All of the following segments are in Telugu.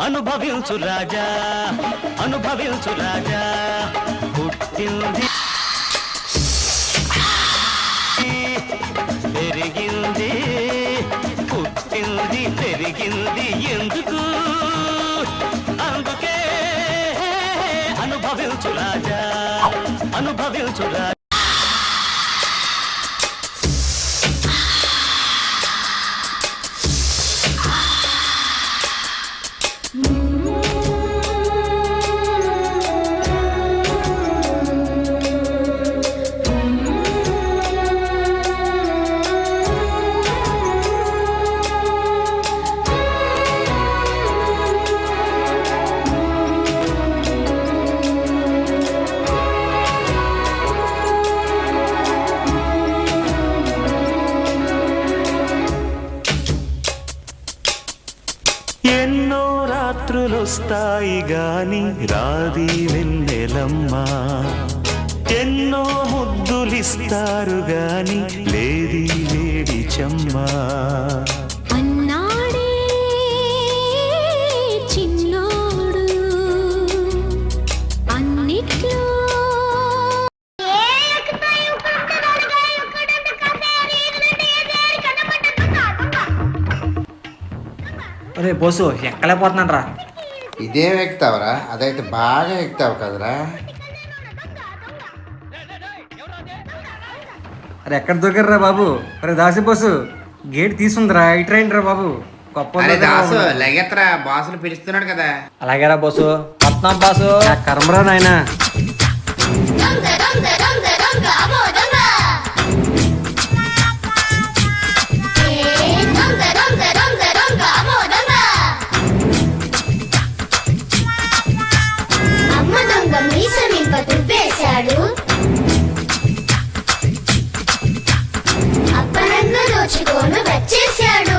అనుభవించు రాజా అనుభవించు రాజా పుట్టింది పెరిగింది పుట్టింది పెరిగింది ఎందుకు అందుకే అనుభవించు రాజా అనుభవించు రాజా. ఎన్నో రాత్రులొస్తాయి గాని రాది వెన్నెలమ్మా, ఎన్నో ముద్దులిస్తారు గాని లేది వేడి చెమ్మా. అన్నాడే చిన్నోడు అన్నిట్లో అరే బోసు ఎక్కలేకపోతున్నాను రా. ఇదేం ఎక్కుతావరా? అదైతే బాగా ఎక్కుతావు కదరా. అరే ఎక్కడ దొరికారు రా బాబు? అరే దాసి బోసు గేట్ తీసుందిరా, ఇటు రండి రా బాబు. గొప్ప దాసు లగెత్తరా, బాసులు పిలుస్తున్నాడు కదా. అలాగేరా బోసు, వస్తున్నాం బాసు. కర్మరా నాయనా. అప్పనంగా దోచుకోను వచ్చేశాడు.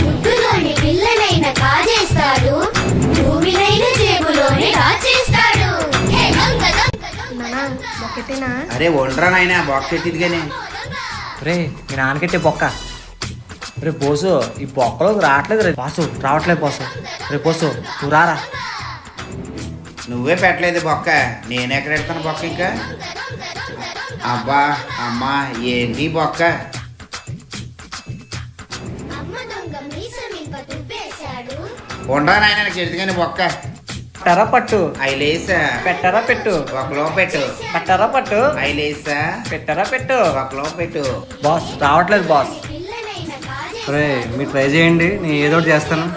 గుడ్డులోని పిల్లనైనా కాజేస్తాడు, భూమినైనా జేబులోనే దాచేస్తాడు. అరే ఒండ్రా నాయన బాక్స్ ఎట్టిదిగానే. రే మీ నాన్నకెట్టే బొక్క. రే బోసు ఈ బొక్కలోకి రావట్లేదు రే బాసు, రావట్లేదు బాసు. రే బోసు నువ్వు రారా. నువ్వే పెట్టలేదు బొక్క, నేనెక్కడ పెడతాను బొక్క ఇంకా. అబ్బా అమ్మా ఏంటి బొక్క. ఉండరా నాయన చెడుగానే బొక్క. పెట్టరా పట్టు ఐలేసా పెట్టరా పెట్టు ఒకలో పెట్టు. పెట్టరా పట్టు ఐలేసా పెట్టరా పెట్టు ఒకలో పెట్టు. బాస్ రావట్లేదు బాస్. రే మీరు ట్రై చేయండి, నేను ఏదో ఒకటి చేస్తాను.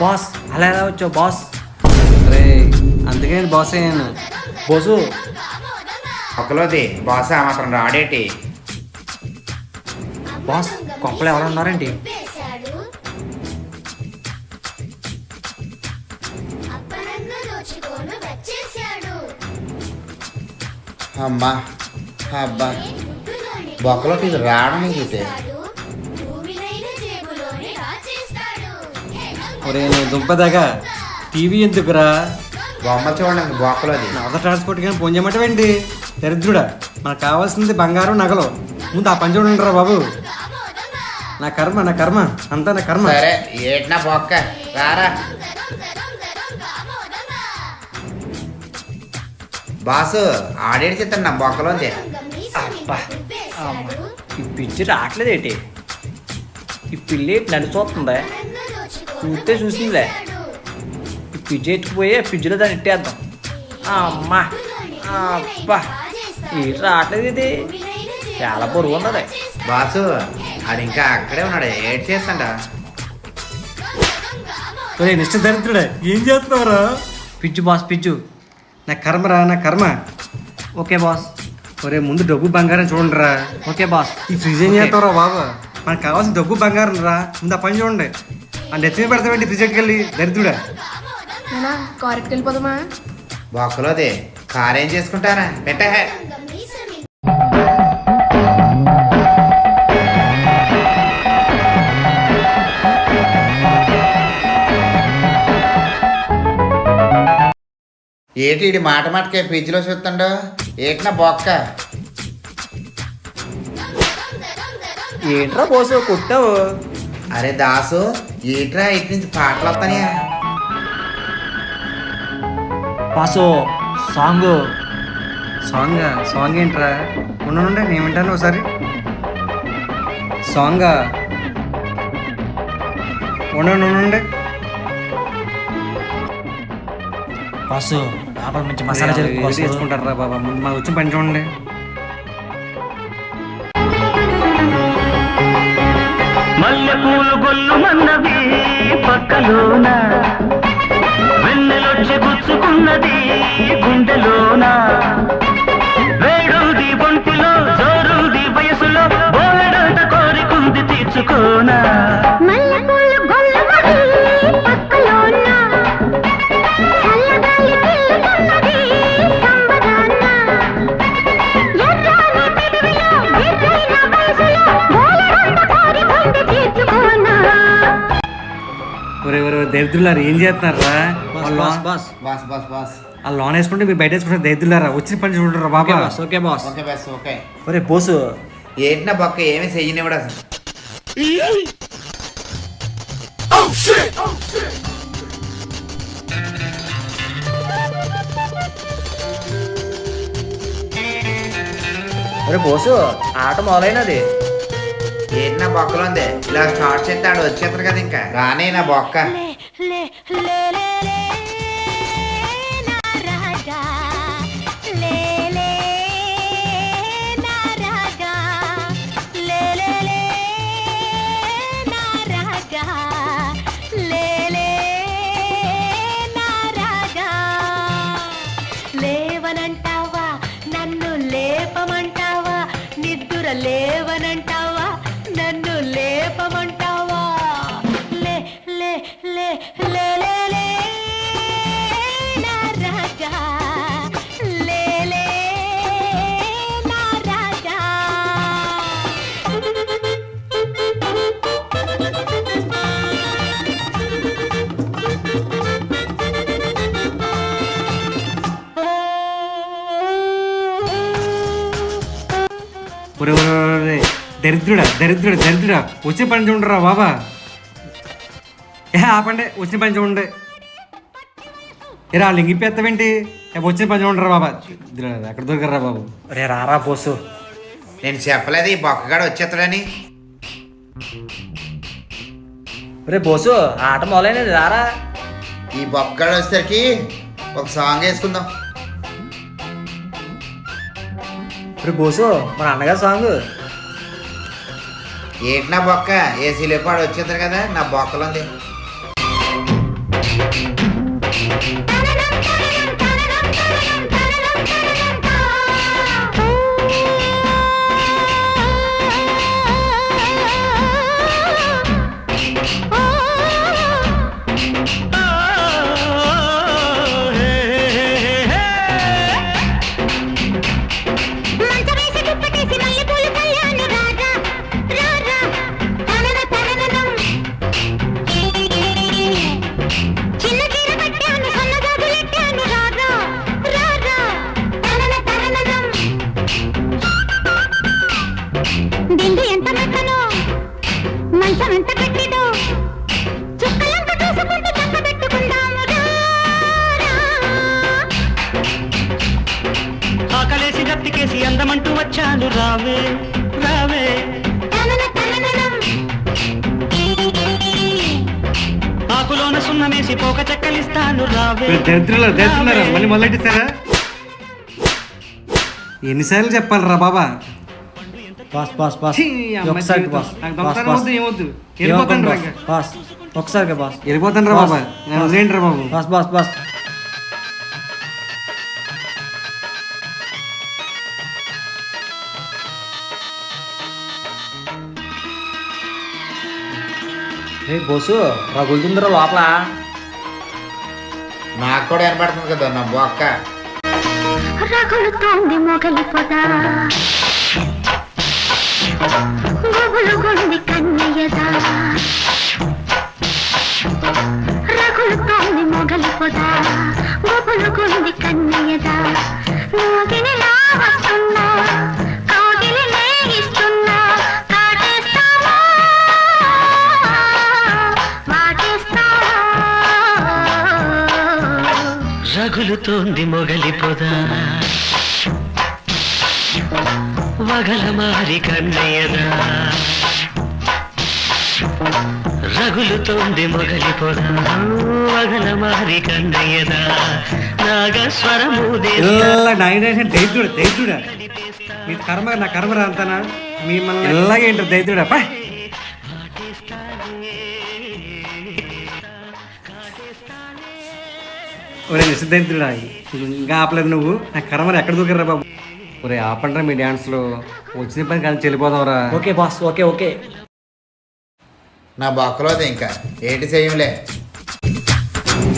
బాస్ అలా ఎలా వచ్చావు బాస్? రే అందుకే బాస్ అయ్యాను. బోసు ఒకలోది బాస మాత్రం రాడేటి. బాస్ కొంపలు ఎవరు ఉన్నారేంటి? అమ్మా అబ్బా బొక్కలోకి ఇది రావడం చూసే. ఒరే నువ్వు దుంపదాగా టీవీ ఎందుకురా? బొమ్మ చూడండి బొక్కలోది. నవత ట్రాన్స్పోర్ట్ కానీ ఫోన్ చేయమంటావేంటి? దరిద్రుడా, మనకు కావాల్సింది బంగారం నగలు. ముందు ఆ పని చూడండి రా బాబు. నా కర్మ నా కర్మ అంతా నా కర్మ. సరే ఏటినా బొక్క రారా. బాసు ఆడేడు చిత్తం నా బొక్కలోంది. అబ్బా ఈ పిచ్చి రావట్లేదు ఏంటి? ఈ పిల్లి నన్ను చూస్తుందా? చూస్తే చూసిందిలే. ఈ పిజ్జి ఎత్తుకుపోయి పిజ్జిలో దాన్ని ఇట్టేద్దాం. అమ్మా అబ్బా ఈ రావట్లేదు, ఇది చాలా బరువు ఉన్నది. బాసు అది ఇంకా అక్కడే ఉన్నాడు, ఏడ్ చేస్తాడా? నిష్ట దరిద్రుడే ఏం చేస్తున్నావురా? పిజ్జు బాస్ పిజ్జు, నా కర్మరా నా కర్మ. Okay boss. ఒరే ముందు డబ్బు బంగారం చూడండిరా. Okay boss. ఈ ఫ్రిడ్జ్ ఏం చేస్తావురా బాబా? మనకు కావాల్సిన డబ్బు బంగారం రా. ముందు ఆ పని చూడండి. ఆ నెత్తిని పెడతామండి ఫ్రిడ్జ్కి వెళ్ళి దరిద్రుడా. కారెట్కి వెళ్ళిపోదామా? బొక్కలోది కార్ ఏం చేసుకుంటారా పెట్టే ఏటి ఈడి మాట మాటకే ఫ్రిడ్జ్లో చూస్తుండో ఏటినా బొక్క ఏంట్రా బోసు కొట్టావు? అరే దాసు ఏట్రా ఇటు నుంచి పాటలు వస్తాయా పాసు సాంగ్ సాంగ్ సాంగ్ ఏంట్రా? ఉండండి నేను వింటాను ఒకసారి. సాంగ్ ఉండండి. బాసు లోపల మంచి మసాలా జరుగు తీసుకుంటారా బాబా? ముందు మాకు వచ్చి పని చూడండి. మల్లెపూలు గొల్లు మన్నది పక్కలోన, వెన్నెలొచ్చి గుచ్చుకున్నది గుండెలోన, వేడుది బొంటిలో జోరుది వయసులో బోలెడంత కోరికుంది తీర్చుకోనా. దరిద్రులారా ఏం చేస్తున్నారా? Boss boss boss boss boss ఆ లోన్ వేసుకుంటే మీరు బయట వేసుకుంటే దరిద్రులారా వచ్చిన పని చూడరా బాబా. Okay boss. Okay boss okay. ఒరే బోసు ఏంటినా బొక్క ఏమి చెయ్యనివ్వడు అసలు. ఒరే బోసు ఆట మొదలైనది. ఏంటి నా బొక్కలో ఉంది ఇలా స్టార్ట్ చేస్తే ఆడు వచ్చేస్తారు కదా ఇంకా రానే నా బొక్క. లేవనంటావా నన్ను లేపమంటావా, నిద్దుర లేవనంటావా నన్ను లేపమంటావా, లే లే లే లే లే లే నా రాజా, లే లే నా రాజా. ఒరే దరిద్రుడా వచ్చే పని చూడరా బాబా. ఆపండి వచ్చిన పని చూడండి. ఏరా లింగిపేస్తావేంటి? వచ్చిన పని చూడరా బాబా. ఎక్కడ దొరకరా బాబు? ఒరే రారా బోసు. నేను చెప్పలేదు ఈ బొక్కగాడు వచ్చేస్తాడని. ఒరే బోసు ఆట మొదలైనది రారా. ఈ బొక్కగాడు వచ్చేసరికి ఒక సాంగ్ వేసుకుందాం. ఒరే బోసు మన అన్నగారు సాంగ్. ఏంటి నా బొక్క ఏసీ లేపాడు వచ్చేస్తారు కదా నా బొక్కలో ఉంది. దిండు ఎంత మెత్తనో మంచం ఎంత గట్టిదో, చుక్కలంత చూసుకుంటూ చక్క పెట్టుకుందాము ఆకలేసి గత్తికేసి అందమంటూ వచ్చాను రావే రావే. ఆకులోన సున్నమేసి పోక చెక్కలిస్తాను రావే. దరిద్రులారా మళ్ళీ మొదలెట్టిస్తారా? ఎన్నిసార్లు చెప్పాలరా బాబా? బాస్ బాస్ బాస్ ఛీ, అమ్మాయి ఒకసారి జీవితం. బాస్ నాకు బాస్ దొంగతనం బాస్ వద్దు, ఏమొద్దు. వెళ్ళిపోతాను రా ఇంకా. బాస్ ఒకసారిగా బాస్ వెళ్ళిపోతాను రా బాబా. నేను వదిలేండి రా బాబు. Boss boss boss. రే బోసు రగులుతుందిరా లోపల. నాకు కూడా వినపడుతుంది కదా నా బొక్క. రగులుతోంది మొగలి పొద గుబులుగుంది కన్నయ్యదా రగులుతోంది మొగలి పొద గుబులుగుంది కన్నయ్యదా మోగినిలా వస్తున్నా కౌగిలి లేగిస్తున్నా కాటేస్తావా వాటేస్తావా రగులుతోంది మొగలి పొద వగల మారి కన్నయ్యదా రగులుతోంది మొగలి పొద వగల మారి కన్నయ్యదా నాగస్వరము ఇలా దైత్యుడా మీ కర్మ నా కర్మరా అంతనా మిమ్మల్ని ఇలాగే ఏంటారు దైత్యుడా పా ఒరే నిశ్చిద్దా ఇంకా ఆపలేదు నువ్వు నా కర్మని ఎక్కడ దూకరా బాబు ఒరే ఆపండ్రా మీ డ్యాన్స్లో వచ్చిన పని కానీ చెల్లిపోదాంరా ఓకే బాస్ ఓకే ఓకే నా బొక్కలోది ఇంకా ఏంటి చెయ్యంలే.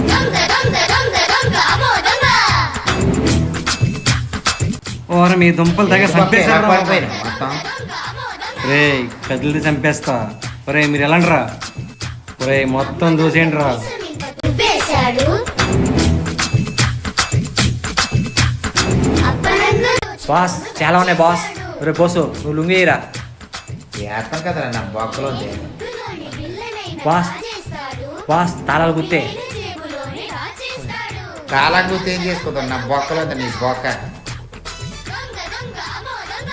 దొంగ దొంగ దొంగ దొంగ అమ్మో దొంగ ఓరా మీ దుంపలు దగ్గర చంపేశారా పడిపోయినా మొత్తం. రే కదిలిది చంపేస్తా ఒరే మీరు ఎలాండ్రా ఒరే మొత్తం దూసేయండి రా వేశాడు అప్పనంగా బాస్ చాలా ఉన్నాయి బాస్ రే పోసు నువ్వు లుంగిరా ఏత్తం కదరా నా బొక్కలోది. బాస్ బాస్ తాళాలు గుత్తే జేబులోనే దాచేస్తాడు కాలాకు గుర్తు ఏం చేసుకోదాం నా బొక్కలోది నీ బొక్క. దొంగ దొంగ అమ్మో దొంగ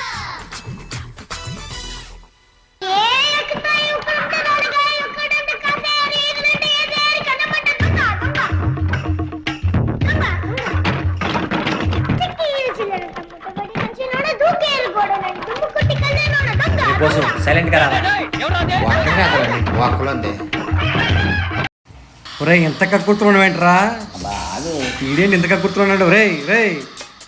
రే పోసు సైలెంట్ గా రారా బొక్క కదరా నీ బొక్కలోది. ఒరే ఎంత కక్కుర్తున్నాడు ఏంట్రా ఈడేంటి ఎంత కక్కుర్తున్నాడు రే రే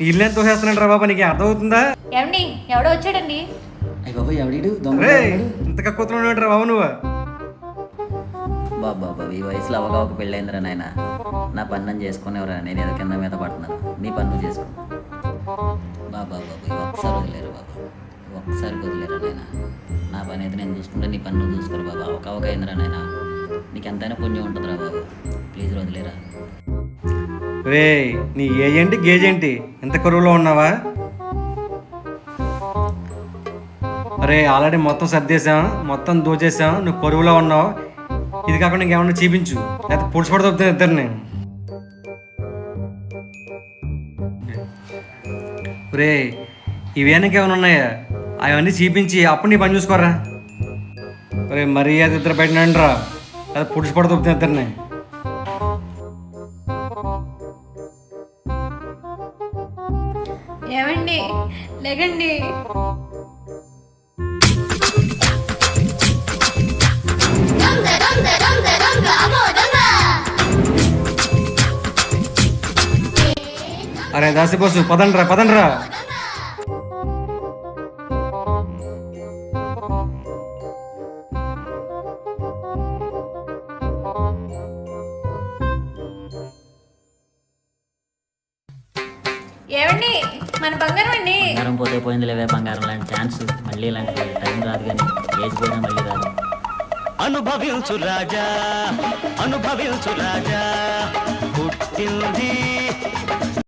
ఇల్లు ఎంత తోసేస్తున్నాడు రా బాబా నీకు అర్థమవుతుందా ఏమండి ఎవడో వచ్చాడండి అయ్య బాబా ఎవడీడు దొంగ రే ఎంత కక్కుర్తున్నాడు ఏంట్రా బాబు నువ్వు బాబా ఈ వయసులో అవగావకు పెళ్ళైందిరా నాయన నా పని నన్ను చేసుకునేవరా నేను ఏదో కింద మీద పడుతున్నాను నీ పని నువ్వు చేసుకో బాబా ఒక్కసారి వదిలేరు బాబా ఒక్కసారి వదిలేరా నాయన నా పని అయితే నేను చూసుకుంటే నీ పని నువ్వు చూసుకోరు బాబా ఒక అయిందిరా నాయన నీకు ఎంతైనా పుణ్యం ఉంటుందిరా బాబా ప్లీజ్ వదిలేరా రే నీ ఏజెంటి గేజెంటి ఎంత కరువులో ఉన్నావా అరే ఆల్రెడీ మొత్తం సర్దేశాం మొత్తం దోచేసాం నువ్వు కరువులో ఉన్నావు ఇది కాకుండా ఇంకేమన్నా చూపించు లేకపోతే పుడుచుపడి తప్పుతాను ఇద్దరిని రే ఇవేనకి ఏమైనా ఉన్నాయా అవన్నీ చూపించి అప్పుడు నీ పని చూసుకోరా రే మరీ అది ఇద్దరు పెట్టినండి రా అది పుడుచుపడి తప్పుతాను ఇద్దరిని ఏమండి లేకండి దొంగ దొంగ దొంగ దొంగ అమ్మో దొంగ అరే దాసిపోసు పదండ్రా పదండ్రా ఏమండి మన బంగారం అండి బంగారం పోతే పోయింది లేవే బంగారం లాంటి ఛాన్స్ మళ్ళీ ఇలాంటి టైం రాదు కానీ ఏజ్ పోయినా మళ్ళీ రాదు అనుభవించు రాజా అనుభవించు రాజా పుట్టింది